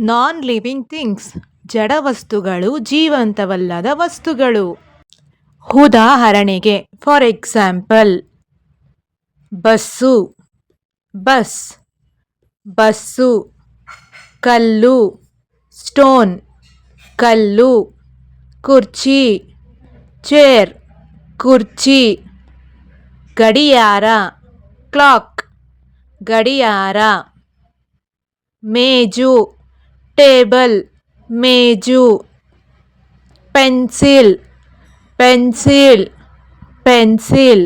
Non living things ಜಡ ವಸ್ತುಗಳು, ಜೀವಂತವಲ್ಲದ ವಸ್ತುಗಳು. ಉದಾಹರಣೆಗೆ, for example, bus, bus, bus. ಕಲ್ಲು, ಸ್ಟೋನ್, ಕಲ್ಲು. ಕುರ್ಚಿ, ಚೇರ್, ಕುರ್ಚಿ. ಗಡಿಯಾರ, ಕ್ಲಾಕ್, ಗಡಿಯಾರ. ಮೇಜು, ಟೇಬಲ್, ಮೇಜು. Pencil, pencil, pencil.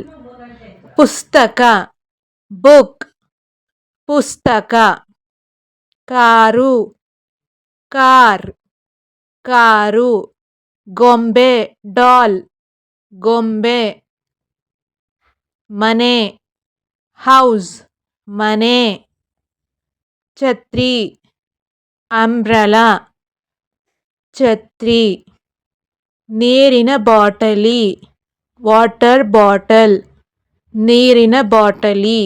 ಪುಸ್ತಕ, ಬುಕ್, ಪುಸ್ತಕ. Car, car, car. ಗೊಂಬೆ, ಡಾಲ್, ಗೊಂಬೆ. ಮನೆ, ಹೌಸ್, ಮನೆ. ಛತ್ರಿ, ಅಂಬ್ರೆಲಾ, ಛತ್ರಿ. ನೀರಿನ ಬಾಟಲಿ, ವಾಟರ್ ಬಾಟಲ್, ನೀರಿನ ಬಾಟಲಿ.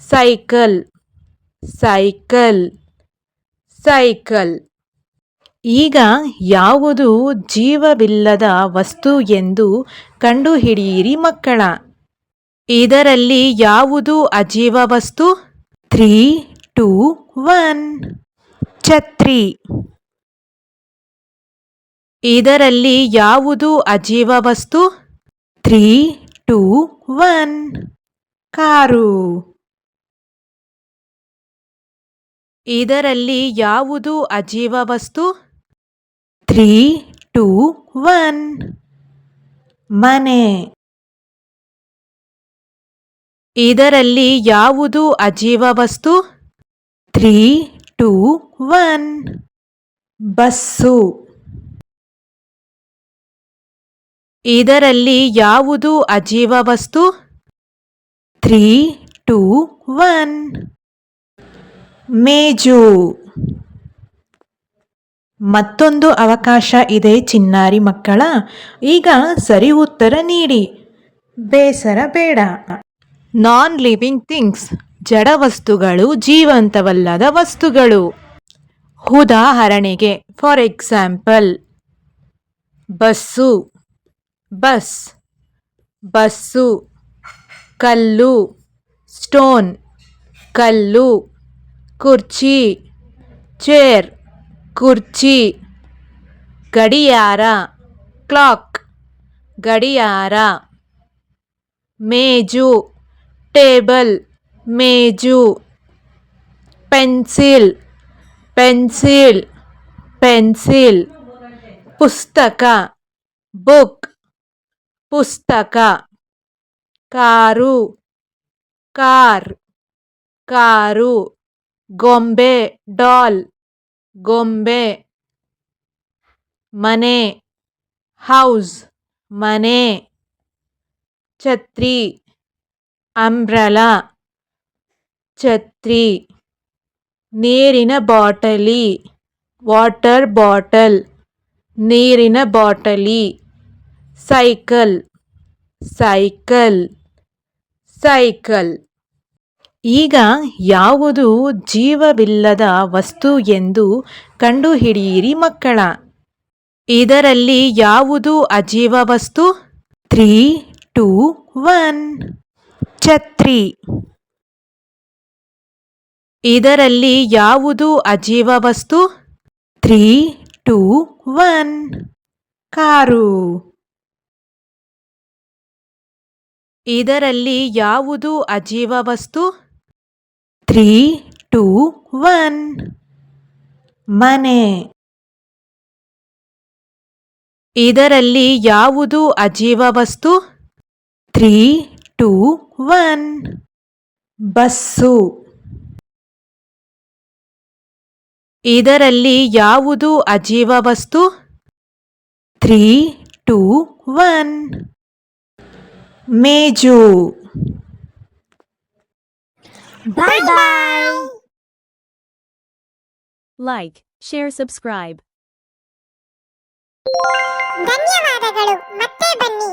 Cycle, cycle, cycle. ಈಗ ಯಾವುದು ಜೀವವಿಲ್ಲದ ವಸ್ತು ಎಂದು ಕಂಡುಹಿಡಿಯಿರಿ ಮಕ್ಕಳ. ಇದರಲ್ಲಿ ಯಾವುದು ಅಜೀವ ವಸ್ತು? 3, 2, 1. ಛತ್ರಿ. ಇದರಲ್ಲಿ ಯಾವುದು ಅಜೀವ ವಸ್ತು? 3, 2, 1. ಕಾರು. ಇದರಲ್ಲಿ ಯಾವುದು ಅಜೀವ ವಸ್ತು? 3, 2, 1. ಮನೆ. ಇದರಲ್ಲಿ ಯಾವುದು ಅಜೀವ ವಸ್ತು? 3, 2, 1. ಬಸ್ಸು. ಇದರಲ್ಲಿ ಯಾವುದು ಅಜೀವ ವಸ್ತು? 3, 2, 1. ಮೇಜು. ಮತ್ತೊಂದು ಅವಕಾಶ ಇದೆ ಚಿನ್ನಾರಿ ಮಕ್ಕಳ. ಈಗ ಸರಿ ಉತ್ತರ ನೀಡಿ, ಬೇಸರ ಬೇಡ. ನಾನ್ ಲಿವಿಂಗ್ ಥಿಂಗ್ಸ್ ಜಡ ವಸ್ತುಗಳು, ಜೀವಂತವಲ್ಲದ ವಸ್ತುಗಳು. ಉದಾಹರಣೆಗೆ, for example, bus, bus, bus. ಕಲ್ಲು, ಸ್ಟೋನ್, ಕಲ್ಲು. ಕುರ್ಚಿ, ಚೇರ್, ಕುರ್ಚಿ. ಗಡಿಯಾರ, ಕ್ಲಾಕ್, ಗಡಿಯಾರ. ಮೇಜು, ಟೇಬಲ್, ಮೇಜು. Pencil, pencil, pencil. ಪುಸ್ತಕ, ಬುಕ್, ಪುಸ್ತಕ. Car, car, car. ಗೊಂಬೆ, ಡಾಲ್, ಗೊಂಬೆ. ಮನೆ, ಹೌಸ್, ಮನೆ. ಛತ್ರಿ, ಅಂಬ್ರೆಲಾ, ಛತ್ರಿ. ನೀರಿನ ಬಾಟಲಿ, ವಾಟರ್ ಬಾಟಲ್, ನೀರಿನ ಬಾಟಲಿ. Cycle, cycle, cycle. ಈಗ ಯಾವುದು ಜೀವವಿಲ್ಲದ ವಸ್ತು ಎಂದು ಕಂಡುಹಿಡಿಯಿರಿ ಮಕ್ಕಳ. ಇದರಲ್ಲಿ ಯಾವುದು ಅಜೀವ ವಸ್ತು? 3, 2, 1. ಛತ್ರಿ. ಇದರಲ್ಲಿ ಯಾವುದು ಅಜೀವ ವಸ್ತು? 3, 2, 1. ಕಾರು. ಇದರಲ್ಲಿ ಯಾವುದು ಅಜೀವ ವಸ್ತು? 3, 2, 1. ಮನೆ. ಇದರಲ್ಲಿ ಯಾವುದು ಅಜೀವ ವಸ್ತು? 3, 2, 1. ಬಸ್ಸು. ಇದರಲ್ಲಿ ಯಾವುದು ಅಜೀವ ವಸ್ತು? 3, 2, 1. ಮೇಜು. Bye bye. Like, share, subscribe. ಧನ್ಯವಾದಗಳು. ಮತ್ತೆ ಬನ್ನಿ.